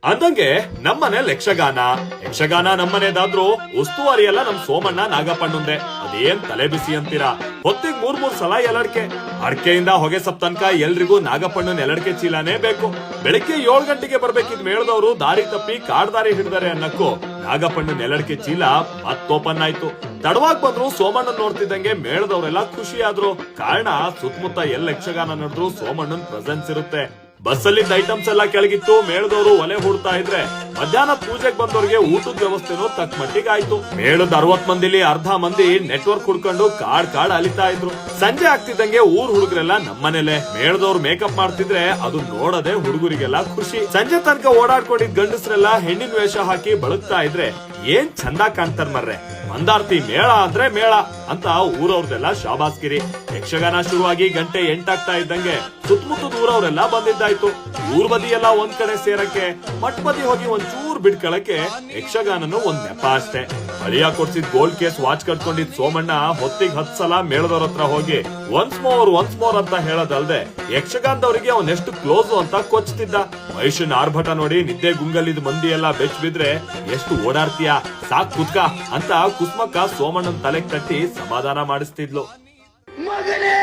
ಅಂದಂಗೆ ನಮ್ಮನೇಲಿ ಯಕ್ಷಗಾನ ನಮ್ಮನೇದಾದ್ರೂ ಉಸ್ತುವಾರಿ ಎಲ್ಲ ನಮ್ ಸೋಮಣ್ಣ ನಾಗಪ್ಪಣ್ಣಂದೆ. ಅದೇನ್ ತಲೆ ಬಿಸಿ ಅಂತೀರಾ, ಹೊತ್ತಿಗೆ 3 ಸಲ ಎಲಡ್ಕೆ. ಅಡ್ಕೆಯಿಂದ ಹೊಗೆ ಸಪ್ ತನಕ ಎಲ್ರಿಗೂ ನಾಗಪ್ಪಣ್ಣನ ಎಲಡ್ಕೆ ಚೀಲಾನೇ ಬೇಕು. ಬೆಳಿಗ್ಗೆ 7 ಗಂಟೆಗೆ ಬರ್ಬೇಕಿದ್ ಮೇಳದವ್ರು ದಾರಿ ತಪ್ಪಿ ಕಾಡ್ದಾರಿ ಹಿಡ್ದಾರೆ ಅನ್ನಕ್ಕೂ ನಾಗಪ್ಪಣ್ಣನ ಎಲಡ್ಕೆ ಚೀಲ ಮತ್ತೋಪನ್ ಆಯ್ತು. ತಡವಾಗಿ ಬಂದ್ರು ಸೋಮಣ್ಣನ್ ನೋಡ್ತಿದ್ದಂಗೆ ಮೇಳದವ್ರೆಲ್ಲ ಖುಷಿ ಆದ್ರು. ಕಾರಣ ಸುತ್ತಮುತ್ತ ಯಕ್ಷಗಾನ ನಡೆದ್ರು ಸೋಮಣ್ಣನ್ ಪ್ರೆಸೆನ್ಸ್ ಇರುತ್ತೆ. ಬಸ್ಸಲ್ಲಿದ್ದ ಐಟಮ್ಸ್ ಎಲ್ಲ ಕೆಳಗಿತ್ತು. ಮೇಳದವರು ಒಲೆ ಹುಡ್ತಾ ಇದ್ರೆ ಮಧ್ಯಾಹ್ನ ಪೂಜೆಗೆ ಬಂದವ್ರಿಗೆ ಊಟದ ವ್ಯವಸ್ಥೆನೂ ತಕ್ಕ ಮಟ್ಟಿಗೆ ಆಯ್ತು. ಮೇಳದ 60 ಮಂದಿಲಿ ಅರ್ಧ ಮಂದಿ ನೆಟ್ವರ್ಕ್ ಹುಡ್ಕೊಂಡು ಕಾಡ್ ಅಲಿತಾ ಇದ್ರು. ಸಂಜೆ ಆಗ್ತಿದ್ದಂಗೆ ಊರ್ ಹುಡುಗರೆಲ್ಲ ನಮ್ಮನೇಲೆ. ಮೇಳದವ್ರು ಮೇಕಪ್ ಮಾಡ್ತಿದ್ರೆ ಅದು ನೋಡದೆ ಹುಡುಗರಿಗೆಲ್ಲ ಖುಷಿ. ಸಂಜೆ ತನಕ ಓಡಾಡ್ಕೊಂಡಿದ್ ಗಂಡಸ್ರೆಲ್ಲ ಹೆಣ್ಣಿನ ವೇಷ ಹಾಕಿ ಬಳಗ್ತಾ ಇದ್ರೆ ಏನ್ ಚಂದ ಕಾಣ್ತಾರ ಮರ್ರೆ. ಮಂದಾರ್ತಿ ಮೇಳ ಅಂದ್ರೆ ಮೇಳ ಅಂತ ಊರವ್ರದೆಲ್ಲ ಶಾಬಾಸ್ಗಿರಿ. ಯಕ್ಷಗಾನ ಶುರುವಾಗಿ ಗಂಟೆ 8 ಆಗ್ತಾ ಇದ್ದಂಗೆ ಸುತ್ತಮುತ್ತದ ಊರವ್ರೆಲ್ಲ ಬಂದಿದ್ದಾಯ್ತು. ಊರ್ ಬದಿ ಎಲ್ಲ ಒಂದ್ ಕಡೆ ಸೇರಕ್ಕೆ, ಮಠ್ ಬದಿ ಹೋಗಿ ಒಂಚೂರ್ ಬಿಡ್ಕೊಳಕ್ಕೆ ಯಕ್ಷಗಾನನು ಒಂದ್ ನೆಪ ಅಷ್ಟೇ. ಹರಿಯ ಕೊಡ್ಸಿದ್ ಗೋಲ್ಡ್ ಕೇಸ್ ವಾಚ್ ಕಟ್ಕೊಂಡಿದ್ ಸೋಮಣ್ಣ ಹೊತ್ತಿಗೆ 10 ಸಲ ಮೇಳದವ್ರ ಹತ್ರ ಹೋಗಿ ಒನ್ಸ್ ಮೋರ್ ಅಂತ ಹೇಳೋದಲ್ದೆ ಯಕ್ಷಗಾನದವ್ರಿಗೆ ಅವನೆಷ್ಟು ಕ್ಲೋಸ್ ಅಂತ ಕೊಚ್ತಿದ್ದ. ಮಹಿಷನ್ ಆರ್ಭಟ ನೋಡಿ ನಿದ್ದೆ ಗುಂಗಲ್ಲಿದ್ ಮಂದಿ ಎಲ್ಲ ಬೆಚ್ಚ ಬಿದ್ರೆ ಎಷ್ಟು ಓಡಾಡ್ತೀಯ, ಸಾಕ್ ಕುತ್ಕ ಅಂತ ಕುಸ್ಮಕ್ಕ ಸೋಮಣ್ಣನ್ ತಲೆಗ್ ತಟ್ಟಿ ಸಮಾಧಾನ ಮಾಡಿಸ್ತಿದ್ಲು. ಮಗನೇ